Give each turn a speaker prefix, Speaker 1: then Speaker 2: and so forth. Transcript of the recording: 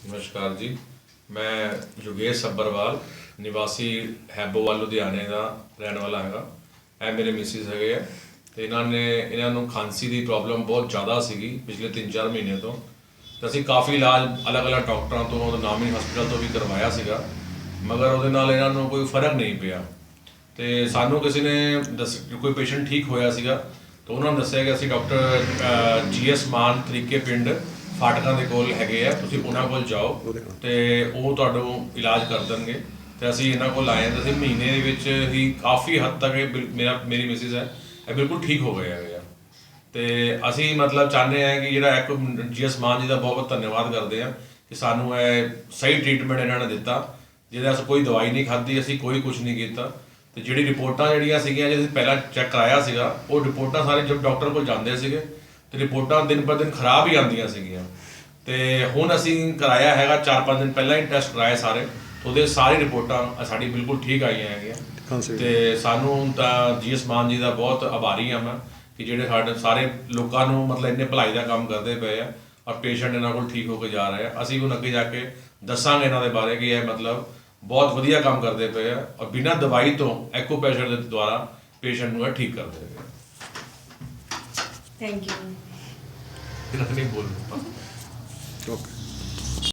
Speaker 1: नमस्कार जी, मैं योगेश सब्बरवाल निवासी हैबोवाल लुधियाने का रहने वाला हैगा। ਇਹ ਮੇਰੇ ਮਿਸਿਸ ਹੈਗੇ ਆ ਤੇ ਇਹਨਾਂ ਨੂੰ ਖਾਂਸੀ ਦੀ ਪ੍ਰੋਬਲਮ ਬਹੁਤ ਜ਼ਿਆਦਾ ਸੀਗੀ ਪਿਛਲੇ 3-4 ਮਹੀਨੇ ਤੋਂ। ਤੇ ਅਸੀਂ ਕਾਫੀ ਇਲਾਜ ਅਲੱਗ-ਅਲੱਗ ਡਾਕਟਰਾਂ ਤੋਂ, ਨਾਮੀ ਹਸਪੀਟਲ ਤੋਂ ਵੀ ਕਰਵਾਇਆ ਸੀਗਾ, ਮਗਰ ਉਹਦੇ ਨਾਲ ਇਹਨਾਂ ਨੂੰ ਕੋਈ ਫਰਕ ਨਹੀਂ ਪਿਆ। ਤੇ ਸਾਨੂੰ ਕਿਸੇ ਨੇ ਕੋਈ ਪੇਸ਼ੈਂਟ ਠੀਕ ਹੋਇਆ ਸੀਗਾ ਤਾਂ ਉਹਨਾਂ ਨੇ ਦੱਸਿਆ ਕਿ ਅਸੀਂ ਡਾਕਟਰ GS ਮਾਨ ਤਰੀਕੇ ਪਿੰਡ ਫਾਟਕਾਂ ਦੇ ਕੋਲ ਹੈਗੇ ਆ, ਤੁਸੀਂ ਉਹਨਾਂ ਕੋਲ ਜਾਓ ਤੇ ਉਹ ਤੁਹਾਨੂੰ ਇਲਾਜ ਕਰ ਦੇਣਗੇ। ਤੇ ਅਸੀਂ ਇਹਨਾਂ ਕੋਲ ਆਏ ਤਾਂ ਅਸੀਂ ਮਹੀਨੇ ਦੇ ਵਿੱਚ ਹੀ ਕਾਫੀ ਹੱਦ ਤੱਕ ਮੇਰੀ ਮਿਸਿਸ ਹੈ ਇਹ ਬਿਲਕੁਲ ਠੀਕ ਹੋ ਗਏ ਹੈਗੇ ਆ। ਤੇ ਅਸੀਂ ਮਤਲਬ ਚਾਹੁੰਦੇ ਹਾਂ ਕਿ ਜਿਹੜਾ ਇੱਕ GS ਮਾਨ ਜੀ ਦਾ ਬਹੁਤ ਬਹੁਤ ਧੰਨਵਾਦ ਕਰਦੇ ਹਾਂ ਕਿ ਸਾਨੂੰ ਇਹ ਸਹੀ ਟ੍ਰੀਟਮੈਂਟ ਇਹਨਾਂ ਨੇ ਦਿੱਤਾ, ਜਿਹਦਾ ਅਸੀਂ ਕੋਈ ਦਵਾਈ ਨਹੀਂ ਖਾਧੀ, ਅਸੀਂ ਕੋਈ ਕੁਝ ਨਹੀਂ ਕੀਤਾ। ਤੇ ਜਿਹੜੀ ਰਿਪੋਰਟਾਂ ਜਿਹੜੀਆਂ ਸੀਗੀਆਂ, ਜੇ ਅਸੀਂ ਪਹਿਲਾਂ ਚੈੱਕ ਕਰਾਇਆ ਸੀਗਾ, ਉਹ ਰਿਪੋਰਟਾਂ ਸਾਰੇ ਜਦ ਡਾਕਟਰ ਕੋਲ ਜਾਂਦੇ ਸੀਗੇ ਤੇ ਰਿਪੋਰਟਾਂ ਦਿਨ ਪਰ ਦਿਨ ਖਰਾਬ ਹੀ ਆਉਂਦੀਆਂ ਸੀਗੀਆਂ। ਤੇ ਹੁਣ ਅਸੀਂ ਕਰਾਇਆ ਹੈਗਾ 4-5 ਦਿਨ ਪਹਿਲਾਂ ਹੀ ਟੈਸਟ ਕਰਾਏ ਸਾਰੇ, ਉਹਦੇ ਸਾਰੀ ਰਿਪੋਰਟਾਂ ਸਾਡੀ ਬਿਲਕੁਲ ਠੀਕ ਆਈਆਂ ਹੈਗੀਆਂ। ਤੇ ਸਾਨੂੰ ਤਾਂ GS ਮਾਨ ਜੀ ਦਾ ਬਹੁਤ ਆਭਾਰੀ ਹਾਂ ਮੈਂ ਕਿ ਜਿਹੜੇ ਸਾਡੇ ਸਾਰੇ ਲੋਕਾਂ ਨੂੰ ਮਤਲਬ ਇੰਨੇ ਭਲਾਈ ਦਾ ਕੰਮ ਕਰਦੇ ਪਏ ਆ ਔਰ ਪੇਸ਼ੈਂਟ ਇਹਨਾਂ ਕੋਲ ਠੀਕ ਹੋ ਕੇ ਜਾ ਰਹੇ ਆ। ਅਸੀਂ ਹੁਣ ਅੱਗੇ ਜਾ ਕੇ ਦੱਸਾਂਗੇ ਇਹਨਾਂ ਦੇ ਬਾਰੇ ਕਿ ਇਹ ਮਤਲਬ ਬਹੁਤ ਵਧੀਆ ਕੰਮ ਕਰਦੇ ਪਏ ਆ ਔਰ ਬਿਨਾਂ ਦਵਾਈ ਤੋਂ ਐਕੂਪ੍ਰੈਸ਼ਰ ਦੇ ਦੁਆਰਾ ਪੇਸ਼ੈਂਟ ਨੂੰ ਇਹ ਠੀਕ ਕਰਦੇ ਪਏ ਆ।
Speaker 2: Thank you.
Speaker 1: ਇਹਨਾਂ ਨਹੀਂ ਬੋਲ
Speaker 3: Okay.